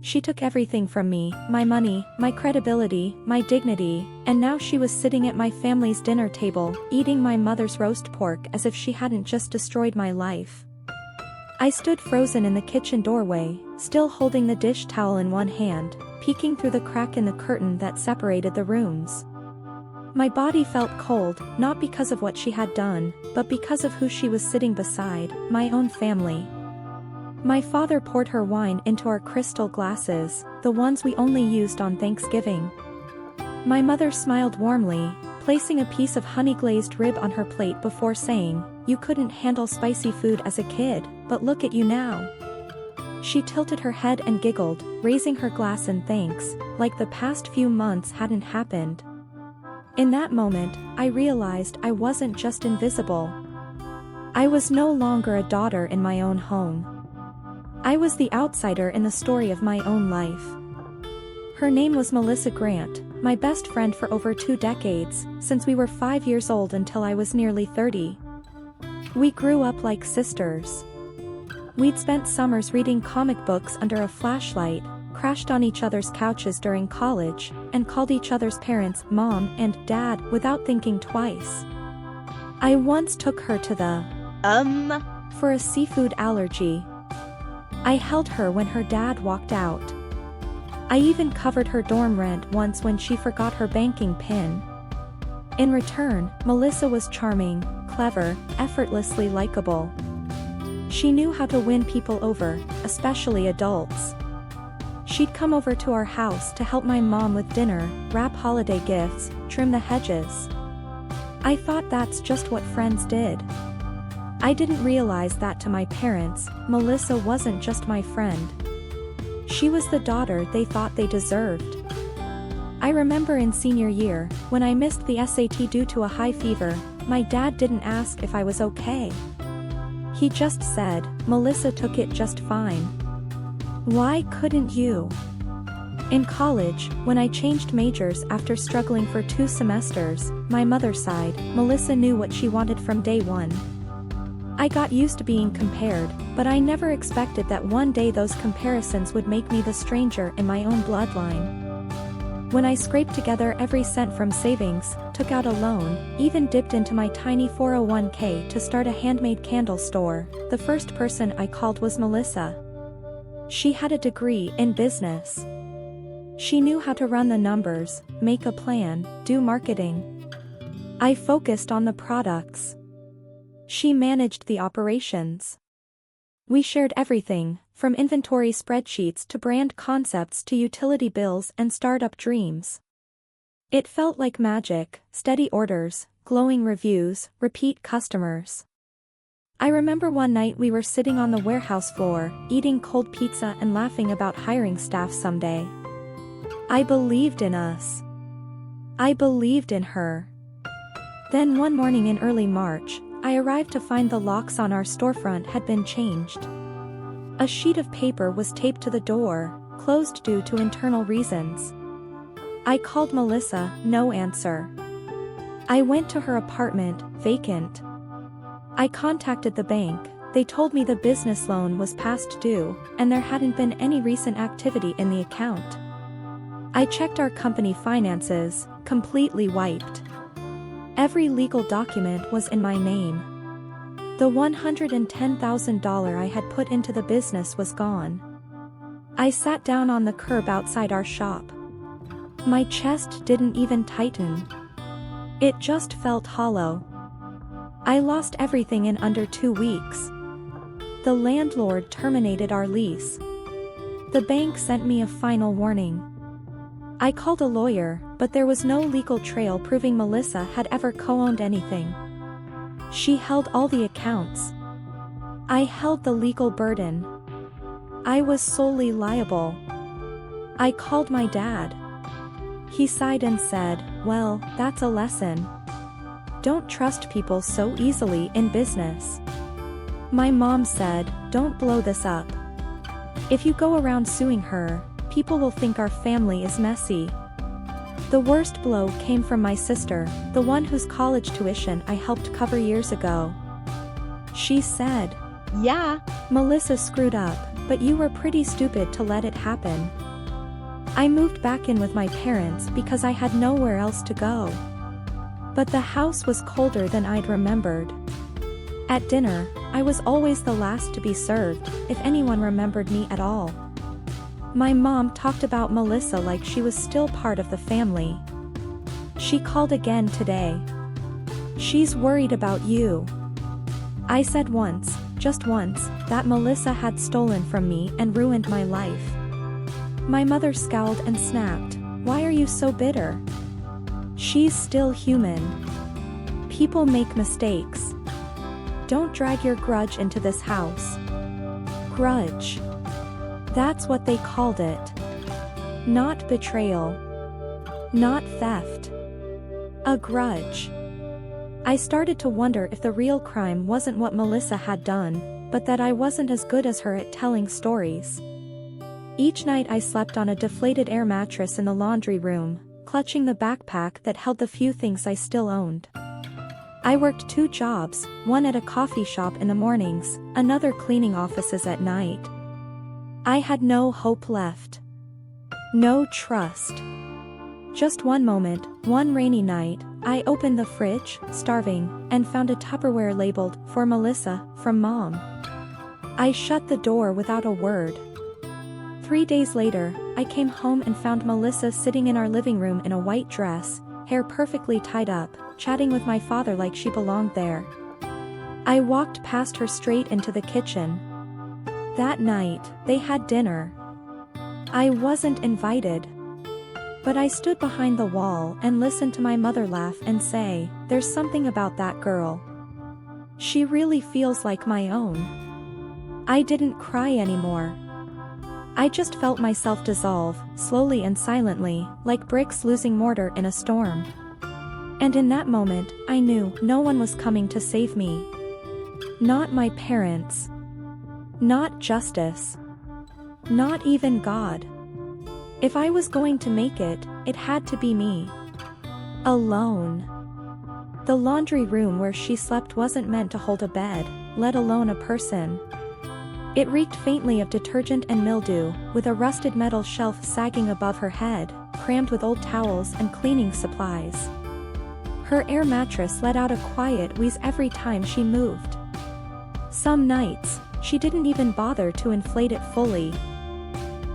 She took everything from me, my money, my credibility, my dignity, and now she was sitting at my family's dinner table, eating my mother's roast pork as if she hadn't just destroyed my life. I stood frozen in the kitchen doorway, still holding the dish towel in one hand, peeking through the crack in the curtain that separated the rooms. My body felt cold, not because of what she had done, but because of who she was sitting beside, my own family. My father poured her wine into our crystal glasses, the ones we only used on Thanksgiving. My mother smiled warmly, placing a piece of honey-glazed rib on her plate before saying, "You couldn't handle spicy food as a kid, but look at you now." She tilted her head and giggled, raising her glass in thanks, like the past few months hadn't happened. In that moment, I realized I wasn't just invisible. I was no longer a daughter in my own home. I was the outsider in the story of my own life. Her name was Melissa Grant, my best friend for over 2 decades, since we were 5 years old until I was nearly 30. We grew up like sisters. We'd spent summers reading comic books under a flashlight, crashed on each other's couches during college, and called each other's parents Mom and Dad without thinking twice. I once took her to the for a seafood allergy. I held her when her dad walked out. I even covered her dorm rent once when she forgot her banking PIN. In return, Melissa was charming, clever, effortlessly likable. She knew how to win people over, especially adults. She'd come over to our house to help my mom with dinner, wrap holiday gifts, trim the hedges. I thought that's just what friends did. I didn't realize that to my parents, Melissa wasn't just my friend. She was the daughter they thought they deserved. I remember in senior year, when I missed the SAT due to a high fever, my dad didn't ask if I was okay. He just said, "Melissa took it just fine. Why couldn't you?" In college, when I changed majors after struggling for 2 semesters, my mother sighed. Melissa knew what she wanted from day one. I got used to being compared, but I never expected that one day those comparisons would make me the stranger in my own bloodline. When I scraped together every cent from savings, took out a loan, even dipped into my tiny 401k to start a handmade candle store, the first person I called was Melissa. She had a degree in business. She knew how to run the numbers, make a plan, do marketing. I focused on the products. She managed the operations. We shared everything, from inventory spreadsheets to brand concepts to utility bills and startup dreams. It felt like magic, steady orders, glowing reviews, repeat customers. I remember one night we were sitting on the warehouse floor, eating cold pizza and laughing about hiring staff someday. I believed in us. I believed in her. Then one morning in early March, I arrived to find the locks on our storefront had been changed. A sheet of paper was taped to the door, closed due to internal reasons. I called Melissa, no answer. I went to her apartment, vacant. I contacted the bank, they told me the business loan was past due, and there hadn't been any recent activity in the account. I checked our company finances, completely wiped. Every legal document was in my name. The $110,000 I had put into the business was gone. I sat down on the curb outside our shop. My chest didn't even tighten. It just felt hollow. I lost everything in under 2 weeks. The landlord terminated our lease. The bank sent me a final warning. I called a lawyer, but there was no legal trail proving Melissa had ever co-owned anything. She held all the accounts. I held the legal burden. I was solely liable. I called my dad. He sighed and said, "Well, that's a lesson. Don't trust people so easily in business." My mom said, "Don't blow this up. If you go around suing her, people will think our family is messy." The worst blow came from my sister, the one whose college tuition I helped cover years ago. She said, "Yeah, Melissa screwed up, But you were pretty stupid to let it happen. I moved back in with my parents because I had nowhere else to go. But the house was colder than I'd remembered. At dinner, I was always the last to be served, if anyone remembered me at all. My mom talked about Melissa like she was still part of the family. She called again today. "She's worried about you." I said once, just once, that Melissa had stolen from me and ruined my life. My mother scowled and snapped, "Why are you so bitter? She's still human. People make mistakes. Don't drag your grudge into this house." Grudge. That's what they called it. Not betrayal. Not theft. A grudge. I started to wonder if the real crime wasn't what Melissa had done, but that I wasn't as good as her at telling stories. Each night I slept on a deflated air mattress in the laundry room, clutching the backpack that held the few things I still owned. I worked 2 jobs, one at a coffee shop in the mornings, another cleaning offices at night. I had no hope left. No trust. Just one moment, one rainy night, I opened the fridge, starving, and found a Tupperware labeled, "For Melissa, from Mom." I shut the door without a word. 3 days later, I came home and found Melissa sitting in our living room in a white dress, hair perfectly tied up, chatting with my father like she belonged there. I walked past her straight into the kitchen. That night, they had dinner. I wasn't invited. But I stood behind the wall and listened to my mother laugh and say, "There's something about that girl. She really feels like my own." I didn't cry anymore. I just felt myself dissolve, slowly and silently, like bricks losing mortar in a storm. And in that moment, I knew no one was coming to save me. Not my parents. Not justice. Not even God. If I was going to make it, it had to be me. Alone. The laundry room where she slept wasn't meant to hold a bed, let alone a person. It reeked faintly of detergent and mildew, with a rusted metal shelf sagging above her head, crammed with old towels and cleaning supplies. Her air mattress let out a quiet wheeze every time she moved. Some nights, she didn't even bother to inflate it fully.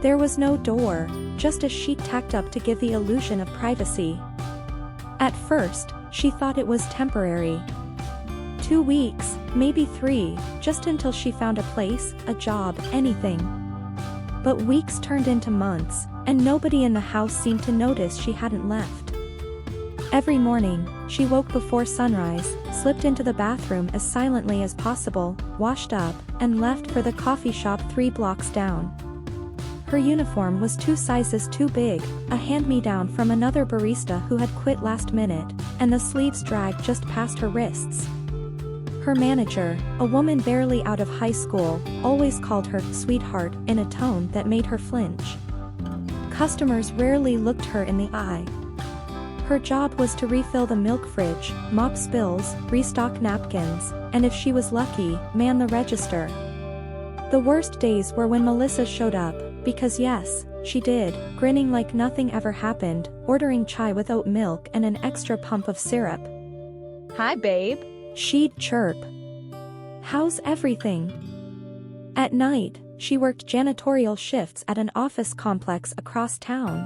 There was no door, just a sheet tacked up to give the illusion of privacy. At first, she thought it was temporary. 2 weeks, maybe 3, just until she found a place, a job, anything. But weeks turned into months, and nobody in the house seemed to notice she hadn't left. Every morning, she woke before sunrise, slipped into the bathroom as silently as possible, washed up, and left for the coffee shop 3 blocks down. Her uniform was 2 sizes too big, a hand-me-down from another barista who had quit last minute, and the sleeves dragged just past her wrists. Her manager, a woman barely out of high school, always called her "sweetheart" in a tone that made her flinch. Customers rarely looked her in the eye. Her job was to refill the milk fridge, mop spills, restock napkins, and if she was lucky, man the register. The worst days were when Melissa showed up, because yes, she did, grinning like nothing ever happened, ordering chai with oat milk and an extra pump of syrup. "Hi, babe," she'd chirp. "How's everything?" At night, she worked janitorial shifts at an office complex across town.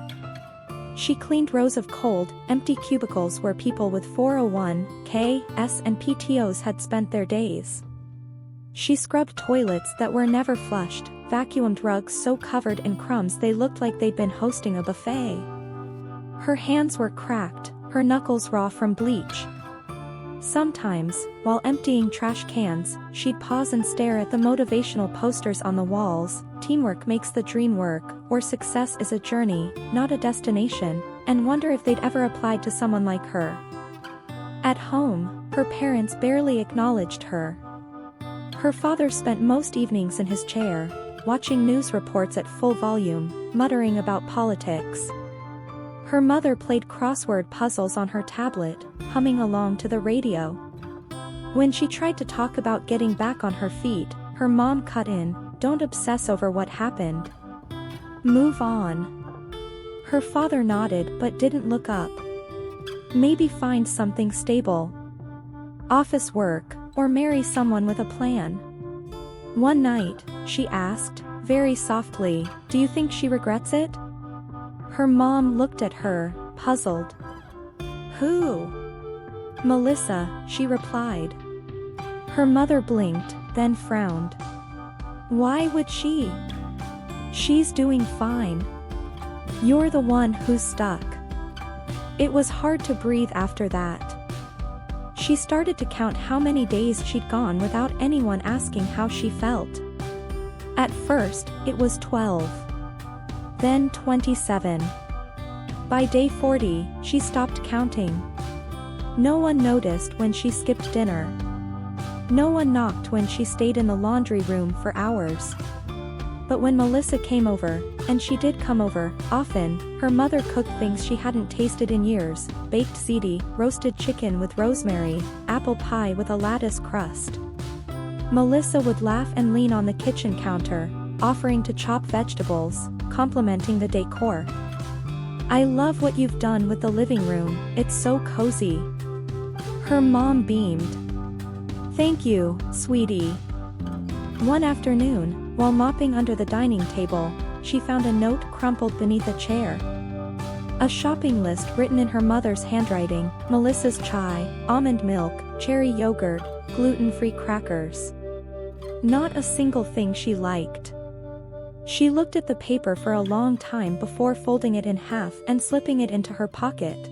She cleaned rows of cold, empty cubicles where people with 401(k)s and PTOs had spent their days. She scrubbed toilets that were never flushed, vacuumed rugs so covered in crumbs they looked like they'd been hosting a buffet. Her hands were cracked, her knuckles raw from bleach. Sometimes, while emptying trash cans, she'd pause and stare at the motivational posters on the walls, "Teamwork makes the dream work," or "Success is a journey, not a destination," and wonder if they'd ever applied to someone like her. At home, her parents barely acknowledged her. Her father spent most evenings in his chair, watching news reports at full volume, muttering about politics. Her mother played crossword puzzles on her tablet, humming along to the radio. When she tried to talk about getting back on her feet, her mom cut in, don't obsess over what happened. Move on. Her father nodded but didn't look up. Maybe find something stable. Office work, or marry someone with a plan. One night, she asked, very softly, do you think she regrets it? Her mom looked at her, puzzled. Who? Melissa, she replied. Her mother blinked, then frowned. Why would she? She's doing fine. You're the one who's stuck. It was hard to breathe after that. She started to count how many days she'd gone without anyone asking how she felt. At first, it was 12. Then 27. By day 40, she stopped counting. No one noticed when she skipped dinner. No one knocked when she stayed in the laundry room for hours. But when Melissa came over, and she did come over, often, her mother cooked things she hadn't tasted in years, baked ziti, roasted chicken with rosemary, apple pie with a lattice crust. Melissa would laugh and lean on the kitchen counter, offering to chop vegetables, complimenting the decor. I love what you've done with the living room, it's so cozy. Her mom beamed. Thank you, sweetie. One afternoon, while mopping under the dining table, she found a note crumpled beneath a chair. A shopping list written in her mother's handwriting, Melissa's chai, almond milk, cherry yogurt, gluten-free crackers. Not a single thing she liked. She looked at the paper for a long time before folding it in half and slipping it into her pocket.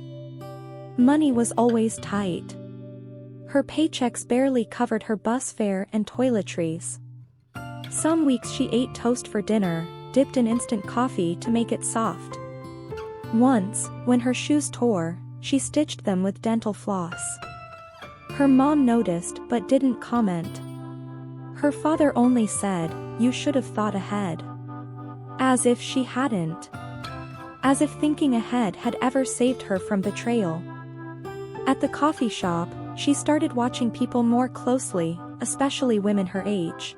Money was always tight. Her paychecks barely covered her bus fare and toiletries. Some weeks she ate toast for dinner, dipped in instant coffee to make it soft. Once, when her shoes tore, she stitched them with dental floss. Her mom noticed but didn't comment. Her father only said, "You should have thought ahead." As if she hadn't. As if thinking ahead had ever saved her from betrayal. At the coffee shop, she started watching people more closely, especially women her age.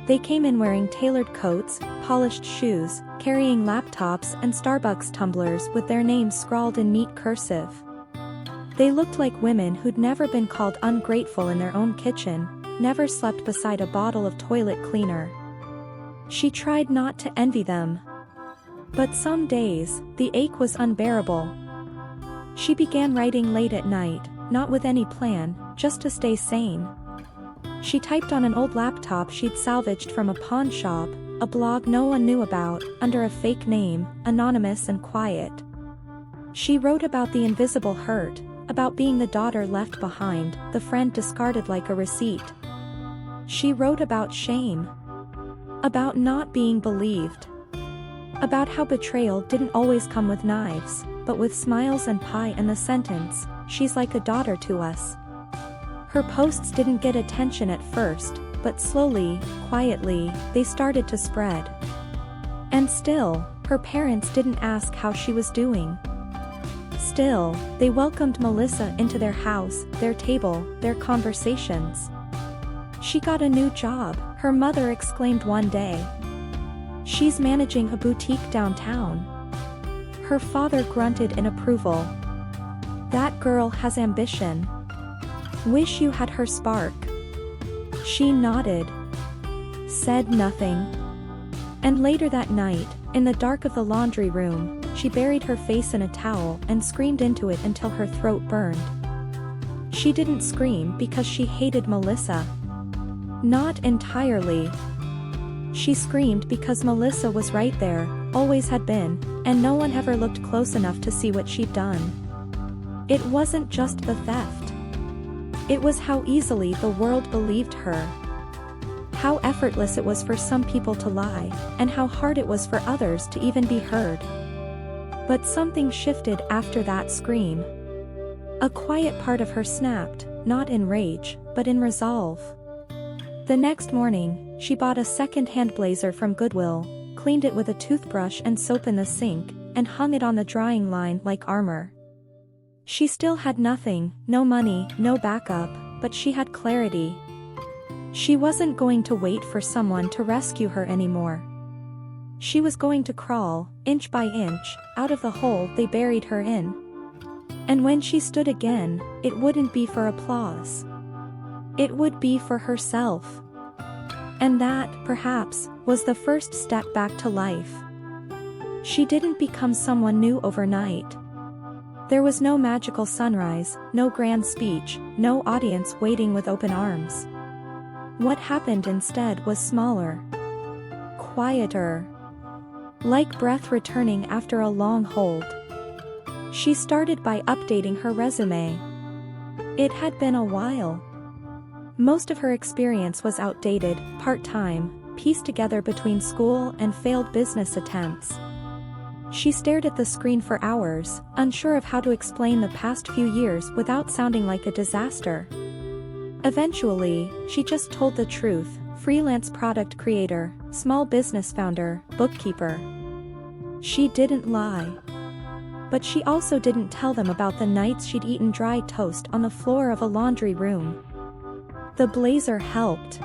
They came in wearing tailored coats, polished shoes, carrying laptops and Starbucks tumblers with their names scrawled in neat cursive. They looked like women who'd never been called ungrateful in their own kitchen, never slept beside a bottle of toilet cleaner. She tried not to envy them. But some days, the ache was unbearable. She began writing late at night, not with any plan, just to stay sane. She typed on an old laptop she'd salvaged from a pawn shop, a blog no one knew about, under a fake name, anonymous and quiet. She wrote about the invisible hurt, about being the daughter left behind, the friend discarded like a receipt. She wrote about shame. About not being believed. About how betrayal didn't always come with knives, but with smiles and pie and the sentence, "She's like a daughter to us." Her posts didn't get attention at first, but slowly, quietly, they started to spread. And still, her parents didn't ask how she was doing. Still, they welcomed Melissa into their house, their table, their conversations. She got a new job, her mother exclaimed one day. She's managing a boutique downtown. Her father grunted in approval. That girl has ambition. Wish you had her spark. She nodded. Said nothing. And later that night, in the dark of the laundry room, she buried her face in a towel and screamed into it until her throat burned. She didn't scream because she hated Melissa. Not entirely. She screamed because Melissa was right there, always had been, and no one ever looked close enough to see what she'd done. It wasn't just the theft. It was how easily the world believed her. How effortless it was for some people to lie, and how hard it was for others to even be heard. But something shifted after that scream. A quiet part of her snapped, not in rage, but in resolve. The next morning, she bought a second-hand blazer from Goodwill, cleaned it with a toothbrush and soap in the sink, and hung it on the drying line like armor. She still had nothing, no money, no backup, but she had clarity. She wasn't going to wait for someone to rescue her anymore. She was going to crawl, inch by inch, out of the hole they buried her in. And when she stood again, it wouldn't be for applause. It would be for herself. And that, perhaps, was the first step back to life. She didn't become someone new overnight. There was no magical sunrise, no grand speech, no audience waiting with open arms. What happened instead was smaller. Quieter. Like breath returning after a long hold. She started by updating her resume. It had been a while. Most of her experience was outdated, part-time, pieced together between school and failed business attempts. She stared at the screen for hours, unsure of how to explain the past few years without sounding like a disaster. Eventually, she just told the truth: freelance product creator, small business founder, bookkeeper. She didn't lie. But she also didn't tell them about the nights she'd eaten dry toast on the floor of a laundry room. The blazer helped.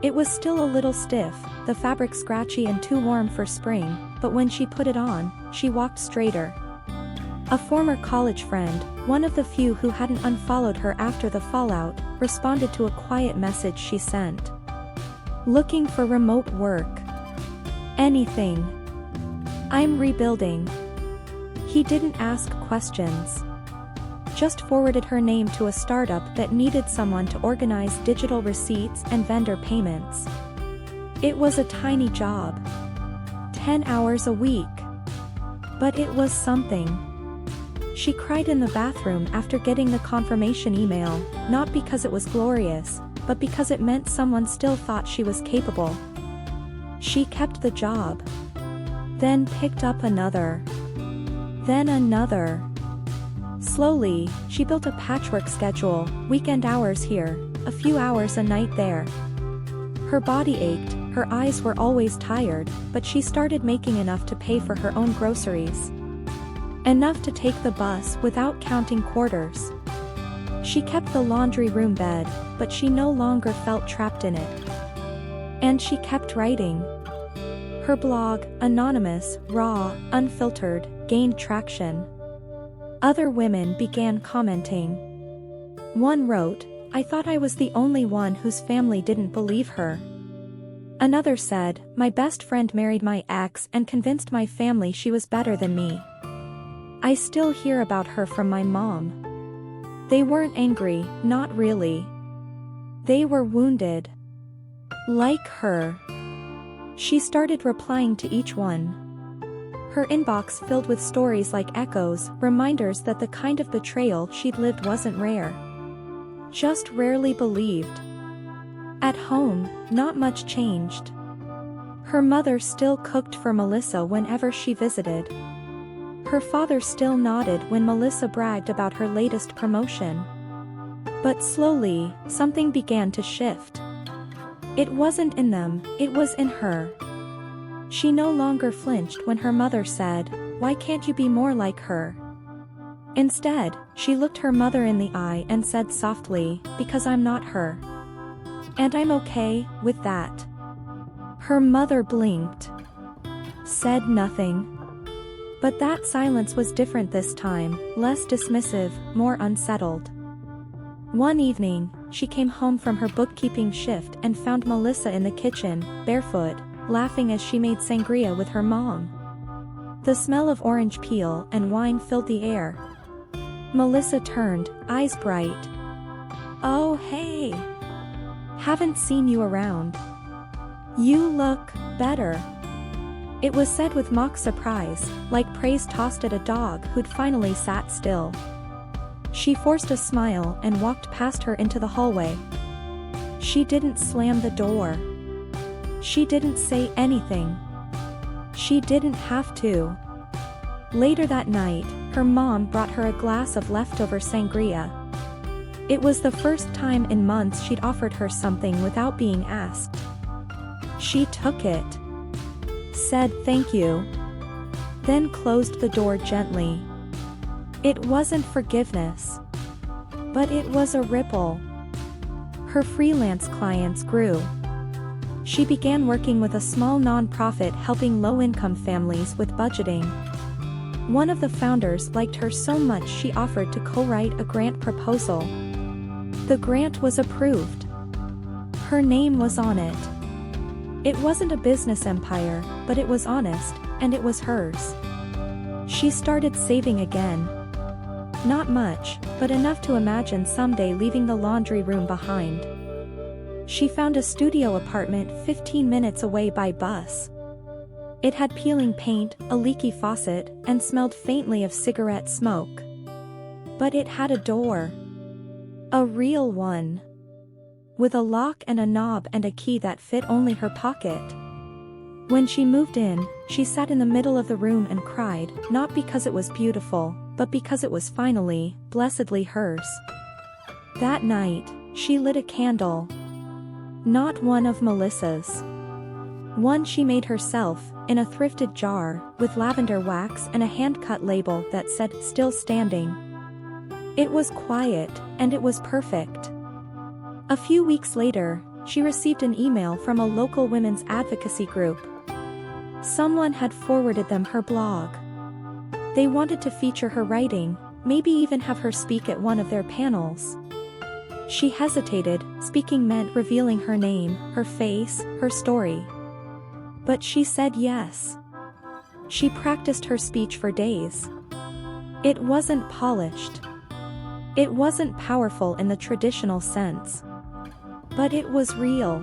It was still a little stiff, the fabric scratchy and too warm for spring, but when she put it on, she walked straighter. A former college friend, one of the few who hadn't unfollowed her after the fallout, responded to a quiet message she sent. Looking for remote work. Anything. I'm rebuilding. He didn't ask questions. Just forwarded her name to a startup that needed someone to organize digital receipts and vendor payments. It was a tiny job. 10 hours a week. But it was something. She cried in the bathroom after getting the confirmation email, not because it was glorious, but because it meant someone still thought she was capable. She kept the job. Then picked up another. Then another. Slowly, she built a patchwork schedule, weekend hours here, a few hours a night there. Her body ached, her eyes were always tired, but she started making enough to pay for her own groceries. Enough to take the bus without counting quarters. She kept the laundry room bed, but she no longer felt trapped in it. And she kept writing. Her blog, anonymous, raw, unfiltered, gained traction. Other women began commenting. One wrote, "I thought I was the only one whose family didn't believe her." Another said, "My best friend married my ex and convinced my family she was better than me. I still hear about her from my mom." They weren't angry, not really. They were wounded. Like her. She started replying to each one. Her inbox filled with stories like echoes, reminders that the kind of betrayal she'd lived wasn't rare. Just rarely believed. At home, not much changed. Her mother still cooked for Melissa whenever she visited. Her father still nodded when Melissa bragged about her latest promotion. But slowly, something began to shift. It wasn't in them, it was in her. She no longer flinched when her mother said, "Why can't you be more like her?" Instead, she looked her mother in the eye and said softly, "Because I'm not her. And I'm okay with that." Her mother blinked. Said nothing. But that silence was different this time, less dismissive, more unsettled. One evening, she came home from her bookkeeping shift and found Melissa in the kitchen, barefoot, laughing as she made sangria with her mom. The smell of orange peel and wine filled the air. Melissa turned, eyes bright. "Oh hey! Haven't seen you around. You look better." It was said with mock surprise, like praise tossed at a dog who'd finally sat still. She forced a smile and walked past her into the hallway. She didn't slam the door. She didn't say anything. She didn't have to. Later that night, her mom brought her a glass of leftover sangria. It was the first time in months she'd offered her something without being asked. She took it. Said thank you. Then closed the door gently. It wasn't forgiveness. But it was a ripple. Her freelance clients grew. She began working with a small nonprofit helping low-income families with budgeting. One of the founders liked her so much she offered to co-write a grant proposal. The grant was approved. Her name was on it. It wasn't a business empire, but it was honest, and it was hers. She started saving again. Not much, but enough to imagine someday leaving the laundry room behind. She found a studio apartment 15 minutes away by bus. It had peeling paint, a leaky faucet, and smelled faintly of cigarette smoke. But it had a door. A real one. With a lock and a knob and a key that fit only her pocket. When she moved in, she sat in the middle of the room and cried, not because it was beautiful, but because it was finally, blessedly hers. That night, she lit a candle. Not one of Melissa's. One she made herself, in a thrifted jar, with lavender wax and a hand-cut label that said, "Still Standing." It was quiet, and it was perfect. A few weeks later, she received an email from a local women's advocacy group. Someone had forwarded them her blog. They wanted to feature her writing, maybe even have her speak at one of their panels. She hesitated, speaking meant revealing her name, her face, her story. But she said yes. She practiced her speech for days. It wasn't polished. It wasn't powerful in the traditional sense. But it was real.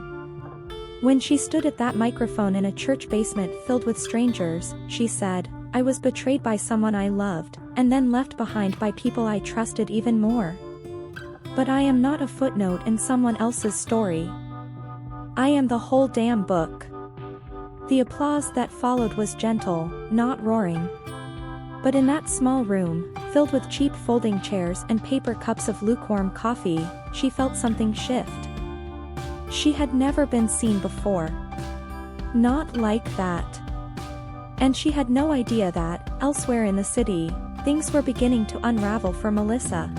When she stood at that microphone in a church basement filled with strangers, she said, "I was betrayed by someone I loved, and then left behind by people I trusted even more. But I am not a footnote in someone else's story. I am the whole damn book." The applause that followed was gentle, not roaring. But in that small room, filled with cheap folding chairs and paper cups of lukewarm coffee, she felt something shift. She had never been seen before. Not like that. And she had no idea that, elsewhere in the city, things were beginning to unravel for Melissa.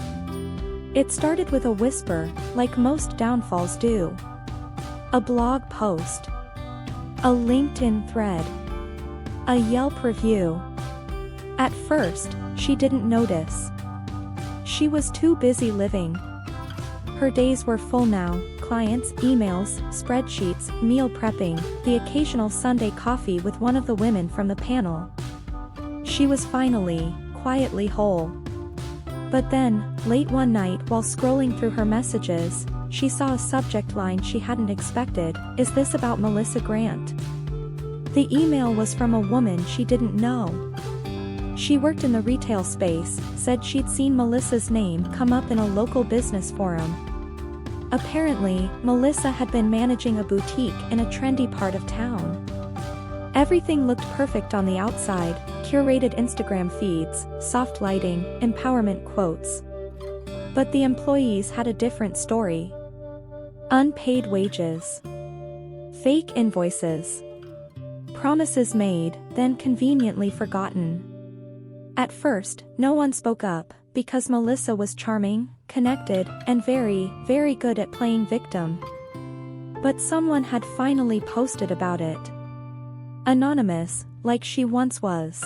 It started with a whisper, like most downfalls do. A blog post. A LinkedIn thread. A Yelp review. At first, she didn't notice. She was too busy living. Her days were full now, clients, emails, spreadsheets, meal prepping, the occasional Sunday coffee with one of the women from the panel. She was finally, quietly whole. But then, late one night while scrolling through her messages, she saw a subject line she hadn't expected, "Is this about Melissa Grant?" The email was from a woman she didn't know. She worked in the retail space, said she'd seen Melissa's name come up in a local business forum. Apparently, Melissa had been managing a boutique in a trendy part of town. Everything looked perfect on the outside, curated Instagram feeds, soft lighting, empowerment quotes. But the employees had a different story. Unpaid wages. Fake invoices. Promises made, then conveniently forgotten. At first, no one spoke up, because Melissa was charming, connected, and very, very good at playing victim. But someone had finally posted about it. Anonymous, like she once was.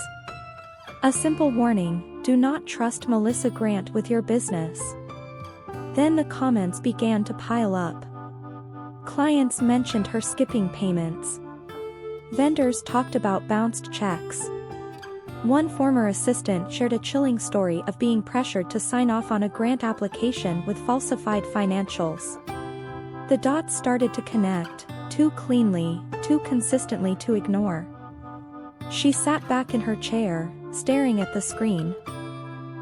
A simple warning, do not trust Melissa Grant with your business. Then the comments began to pile up. Clients mentioned her skipping payments. Vendors talked about bounced checks. One former assistant shared a chilling story of being pressured to sign off on a grant application with falsified financials. The dots started to connect, too cleanly, too consistently to ignore. She sat back in her chair, staring at the screen.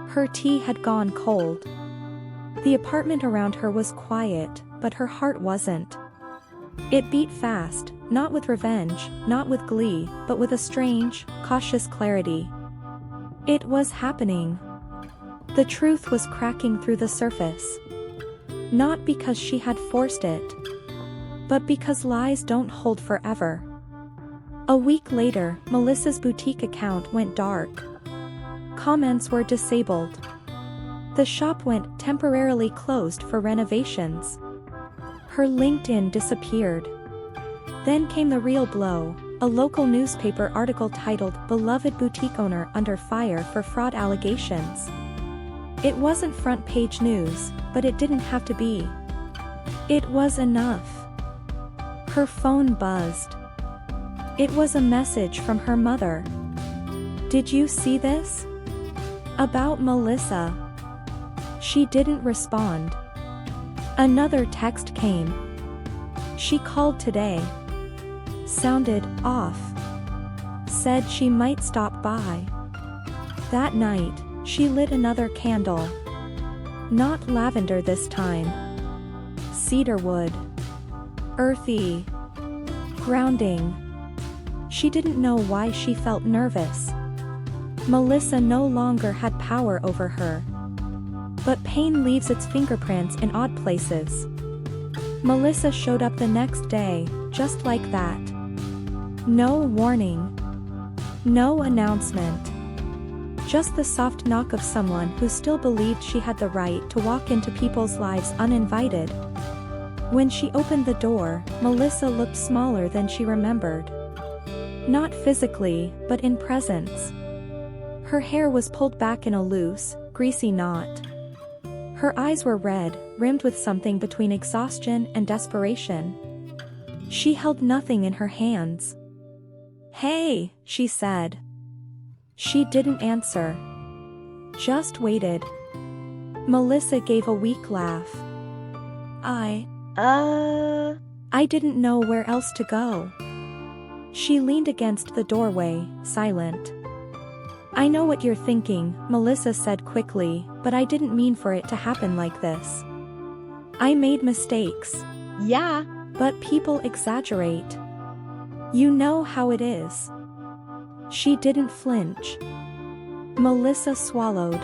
Her tea had gone cold. The apartment around her was quiet, but her heart wasn't. It beat fast, not with revenge, not with glee, but with a strange, cautious clarity. It was happening. The truth was cracking through the surface. Not because she had forced it, but because lies don't hold forever. A week later, Melissa's boutique account went dark. Comments were disabled. The shop went temporarily closed for renovations. Her LinkedIn disappeared. Then came the real blow, a local newspaper article titled "Beloved Boutique Owner Under Fire for Fraud Allegations." It wasn't front page news, but it didn't have to be. It was enough. Her phone buzzed. It was a message from her mother. "Did you see this? About Melissa." She didn't respond. Another text came. "She called today. Sounded off. Said she might stop by." That night, she lit another candle. Not lavender this time. Cedarwood. Earthy. Grounding. She didn't know why she felt nervous. Melissa no longer had power over her. But pain leaves its fingerprints in odd places. Melissa showed up the next day, just like that. No warning. No announcement. Just the soft knock of someone who still believed she had the right to walk into people's lives uninvited. When she opened the door, Melissa looked smaller than she remembered. Not physically, but in presence. Her hair was pulled back in a loose, greasy knot. Her eyes were red, rimmed with something between exhaustion and desperation. She held nothing in her hands. "Hey," she said. She didn't answer. Just waited. Melissa gave a weak laugh. I didn't know where else to go." She leaned against the doorway, silent. "I know what you're thinking," Melissa said quickly, "but I didn't mean for it to happen like this. I made mistakes." Yeah. "But people exaggerate. You know how it is." She didn't flinch. Melissa swallowed.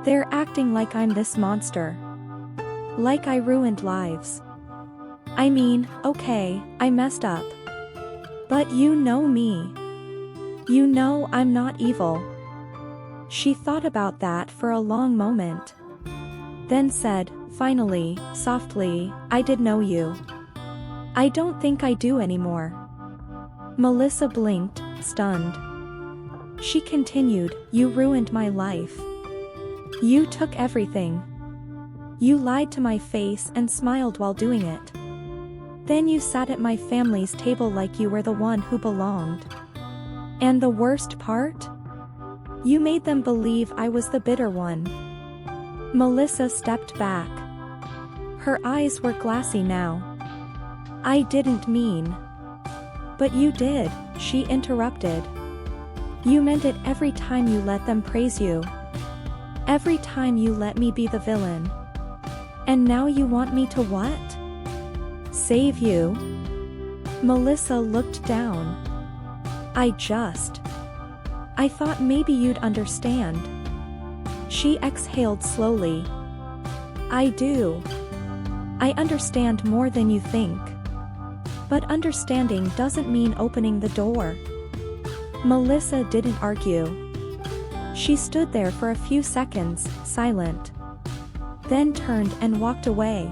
"They're acting like I'm this monster. Like I ruined lives. I mean, okay, I messed up. But you know me. You know I'm not evil." She thought about that for a long moment. Then said, finally, softly, "I did know you. I don't think I do anymore." Melissa blinked, stunned. She continued, "You ruined my life. You took everything. You lied to my face and smiled while doing it. Then you sat at my family's table like you were the one who belonged. And the worst part? You made them believe I was the bitter one." Melissa stepped back. Her eyes were glassy now. "I didn't mean." "But you did," she interrupted. "You meant it every time you let them praise you. Every time you let me be the villain. And now you want me to what? Save you?" Melissa looked down. I thought maybe you'd understand." She exhaled slowly. "I do. I understand more than you think. But understanding doesn't mean opening the door." Melissa didn't argue. She stood there for a few seconds, silent. Then turned and walked away.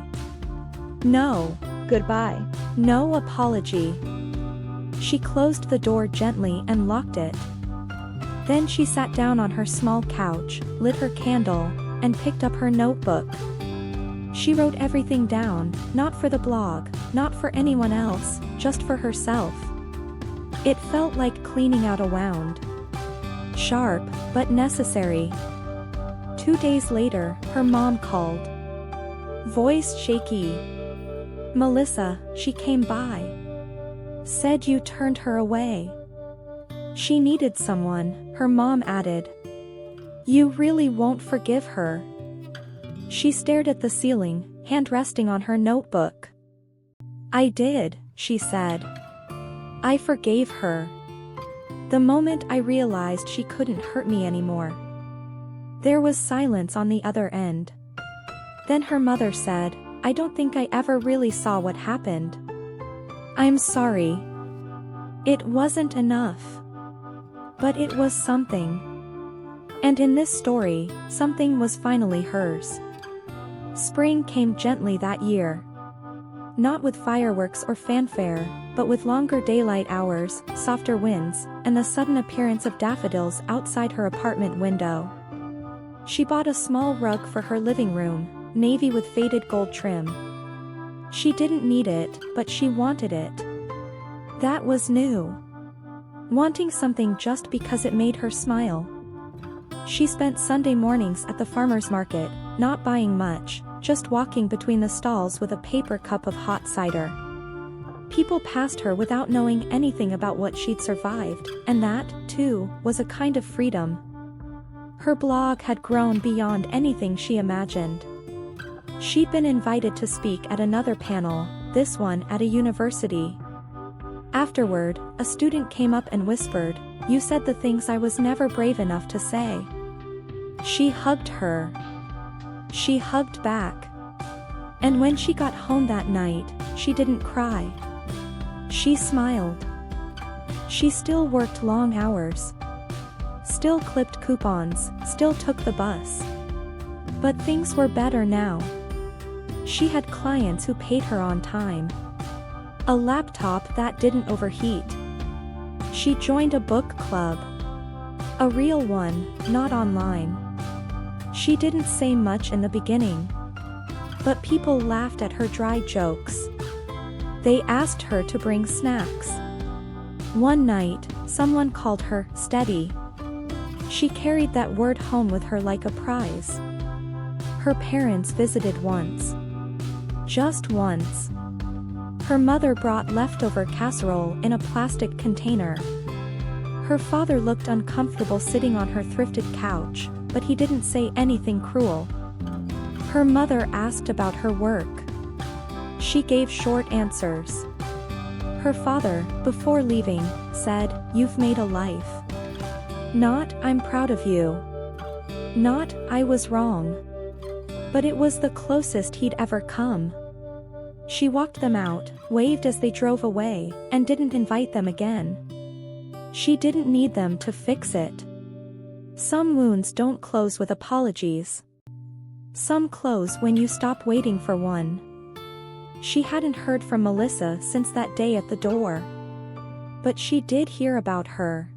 No. Goodbye. No apology. She closed the door gently and locked it. Then she sat down on her small couch, lit her candle, and picked up her notebook. She wrote everything down, not for the blog, not for anyone else, just for herself. It felt like cleaning out a wound. Sharp, but necessary. 2 days later, her mom called. Voice shaky. "Melissa, she came by. Said you turned her away." She needed someone, her mom added. "You really won't forgive her." She stared at the ceiling, hand resting on her notebook. "I did," she said. "I forgave her. The moment I realized she couldn't hurt me anymore." There was silence on the other end. Then her mother said, "I don't think I ever really saw what happened. I'm sorry. It wasn't enough. But it was something." And in this story, something was finally hers. Spring came gently that year. Not with fireworks or fanfare, but with longer daylight hours, softer winds, and the sudden appearance of daffodils outside her apartment window. She bought a small rug for her living room, navy with faded gold trim. She didn't need it, but she wanted it. That was new. Wanting something just because it made her smile. She spent Sunday mornings at the farmer's market, not buying much, just walking between the stalls with a paper cup of hot cider. People passed her without knowing anything about what she'd survived, and that, too, was a kind of freedom. Her blog had grown beyond anything she imagined. She'd been invited to speak at another panel, this one at a university. Afterward, a student came up and whispered, "You said the things I was never brave enough to say." She hugged her. She hugged back. And when she got home that night, she didn't cry. She smiled. She still worked long hours. Still clipped coupons, still took the bus. But things were better now. She had clients who paid her on time. A laptop that didn't overheat. She joined a book club. A real one, not online. She didn't say much in the beginning. But people laughed at her dry jokes. They asked her to bring snacks. One night, someone called her steady. She carried that word home with her like a prize. Her parents visited once. Just once. Her mother brought leftover casserole in a plastic container. Her father looked uncomfortable sitting on her thrifted couch, but he didn't say anything cruel. Her mother asked about her work. She gave short answers. Her father, before leaving, said, "You've made a life." Not, "I'm proud of you." Not, "I was wrong." But it was the closest he'd ever come. She walked them out, waved as they drove away, and didn't invite them again. She didn't need them to fix it. Some wounds don't close with apologies. Some close when you stop waiting for one. She hadn't heard from Melissa since that day at the door. But she did hear about her.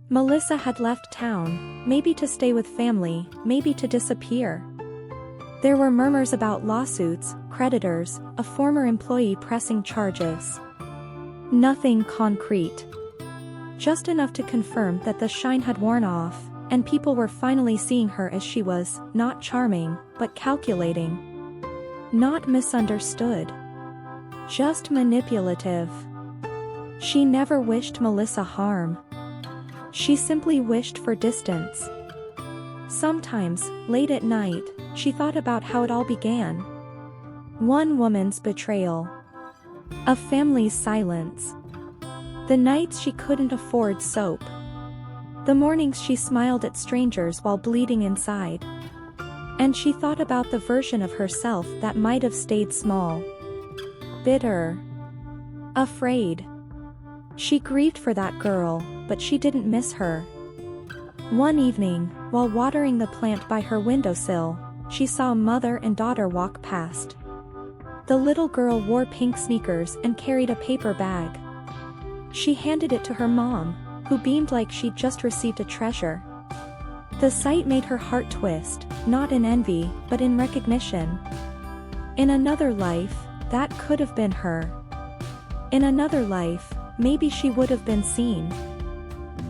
Melissa had left town, maybe to stay with family, maybe to disappear. There were murmurs about lawsuits, creditors, a former employee pressing charges. Nothing concrete. Just enough to confirm that the shine had worn off, and people were finally seeing her as she was, not charming, but calculating. Not misunderstood. Just manipulative. She never wished Melissa harm. She simply wished for distance. Sometimes, late at night, she thought about how it all began. One woman's betrayal. A family's silence. The nights she couldn't afford soap. The mornings she smiled at strangers while bleeding inside. And she thought about the version of herself that might have stayed small. Bitter. Afraid. She grieved for that girl, but she didn't miss her. One evening, while watering the plant by her windowsill, she saw a mother and daughter walk past. The little girl wore pink sneakers and carried a paper bag. She handed it to her mom, who beamed like she'd just received a treasure. The sight made her heart twist, not in envy, but in recognition. In another life, that could have been her. In another life, maybe she would have been seen.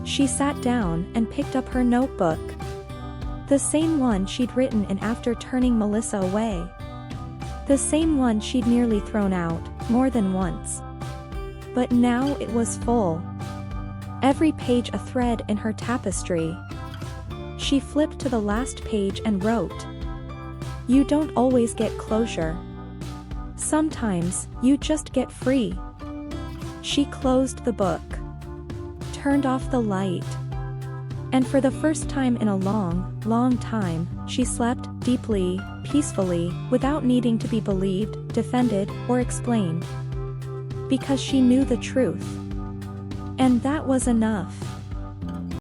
She sat down and picked up her notebook. The same one she'd written in after turning Melissa away. The same one she'd nearly thrown out, more than once. But now it was full. Every page a thread in her tapestry. She flipped to the last page and wrote, "You don't always get closure. Sometimes, you just get free." She closed the book. Turned off the light. And for the first time in a long, long time, she slept deeply, peacefully, without needing to be believed, defended, or explained. Because she knew the truth. And that was enough.